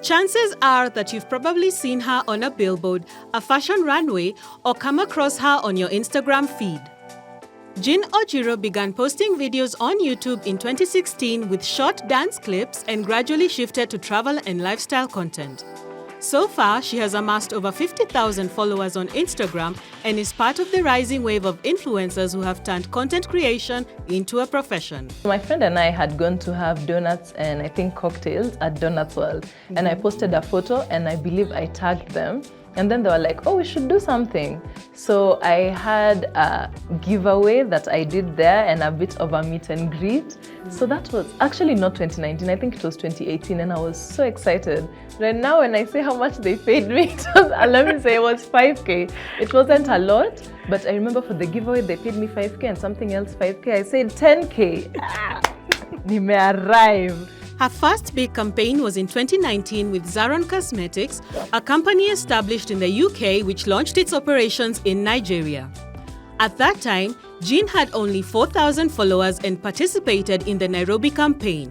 Chances are that you've probably seen her on a billboard, a fashion runway, or come across her on your Instagram feed. Jean Ojiro began posting videos on YouTube in 2016 with short dance clips and gradually shifted to travel and lifestyle content. So far, she has amassed over 50,000 followers on Instagram and is part of the rising wave of influencers who have turned content creation into a profession. My friend and I had gone to have donuts and I think cocktails at Donuts World. And I posted a photo and I believe I tagged them. And then they were like, oh, we should do something. So I had a giveaway that I did there and a bit of a meet and greet. So that was actually not 2019, I think it was 2018, and I was so excited. Right now, when I say how much they paid me, let me say it was 5K. It wasn't a lot, but I remember for the giveaway, they paid me 5K and something else 5K. I said 10K. Nime arrive. Her first big campaign was in 2019 with Zaron Cosmetics, a company established in the UK which launched its operations in Nigeria. At that time, Jean had only 4,000 followers and participated in the Nairobi campaign.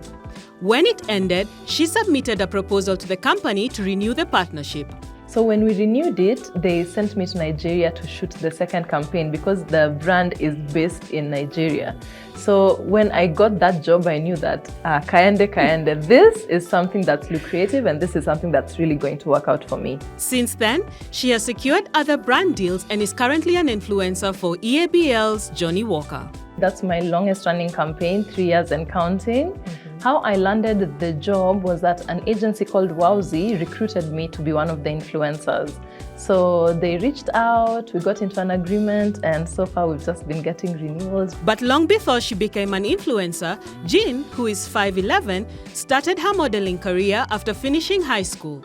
When it ended, she submitted a proposal to the company to renew the partnership. So when we renewed it, they sent me to Nigeria to shoot the second campaign because the brand is based in Nigeria. So when I got that job, I knew that Kaende, this is something that's lucrative and this is something that's really going to work out for me. Since then, she has secured other brand deals and is currently an influencer for EABL's Johnny Walker. That's my longest running campaign, 3 years and counting. How I landed the job was that an agency called Wowzy recruited me to be one of the influencers. So they reached out, we got into an agreement, and so far we've just been getting renewals. But long before she became an influencer, Jean, who is 5'11", started her modeling career after finishing high school.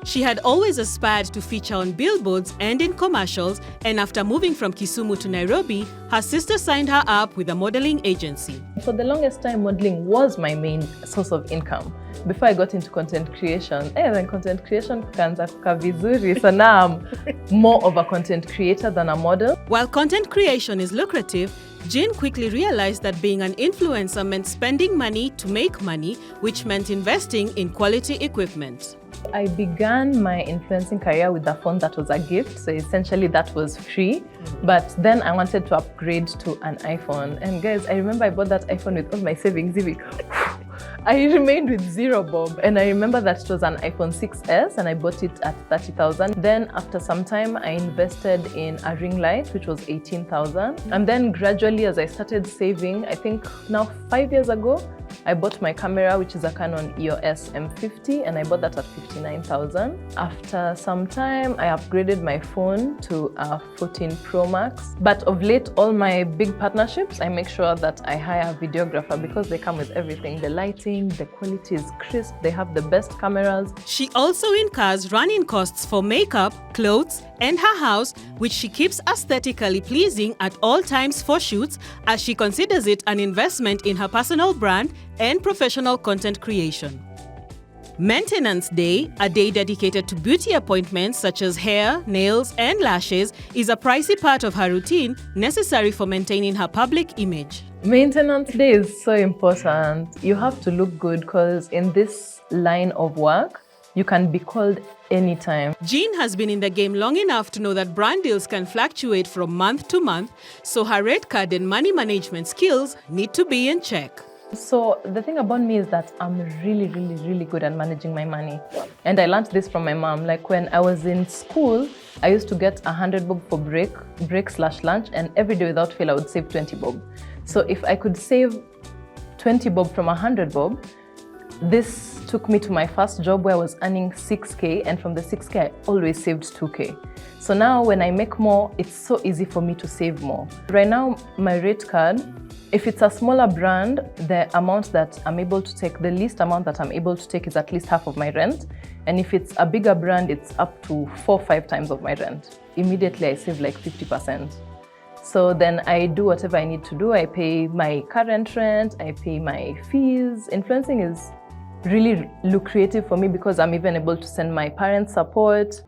She had always aspired to feature on billboards and in commercials, and after moving from Kisumu to Nairobi, her sister signed her up with a modeling agency. For the longest time, modeling was my main source of income. Before I got into content creation, then content creation kukaanza kukaa vizuri, so now I'm more of a content creator than a model. While content creation is lucrative, Jean quickly realized that being an influencer meant spending money to make money, which meant investing in quality equipment. I began my influencing career with a phone that was a gift, so essentially that was free. But then I wanted to upgrade to an iPhone. And guys, I remember I bought that iPhone with all my savings. I remained with 0 bob, and I remember that it was an iPhone 6S and I bought it at 30,000. Then after some time, I invested in a ring light, which was 18,000. And then gradually, as I started saving, I think now 5 years ago, I bought my camera, which is a Canon EOS M50, and I bought that at 59,000. After some time, I upgraded my phone to a 14 Pro Max. But of late, all my big partnerships, I make sure that I hire a videographer because they come with everything. The lighting, the quality is crisp, they have the best cameras. She also incurs running costs for makeup, clothes, and her house, which she keeps aesthetically pleasing at all times for shoots, as she considers it an investment in her personal brand and professional content creation. Maintenance Day, a day dedicated to beauty appointments such as hair, nails, and lashes, is a pricey part of her routine necessary for maintaining her public image. Maintenance Day is so important. You have to look good because in this line of work, you can be called anytime. Jean has been in the game long enough to know that brand deals can fluctuate from month to month, so her rate card and money management skills need to be in check. So the thing about me is that I'm really good at managing my money. And I learned this from my mom. Like when I was in school, I used to get 100 bob for break/lunch, and every day without fail, I would save 20 bob. So if I could save 20 bob from 100 bob, this took me to my first job where I was earning 6K, and from the 6K, I always saved 2K. So now when I make more, it's so easy for me to save more. Right now, my rate card, if it's a smaller brand, the amount that I'm able to take, the least amount that I'm able to take is at least half of my rent. And if it's a bigger brand, it's up to 4 or 5 times of my rent. Immediately, I save like 50%. So then I do whatever I need to do. I pay my current rent, I pay my fees. Influencing is really lucrative for me because I'm even able to send my parents support.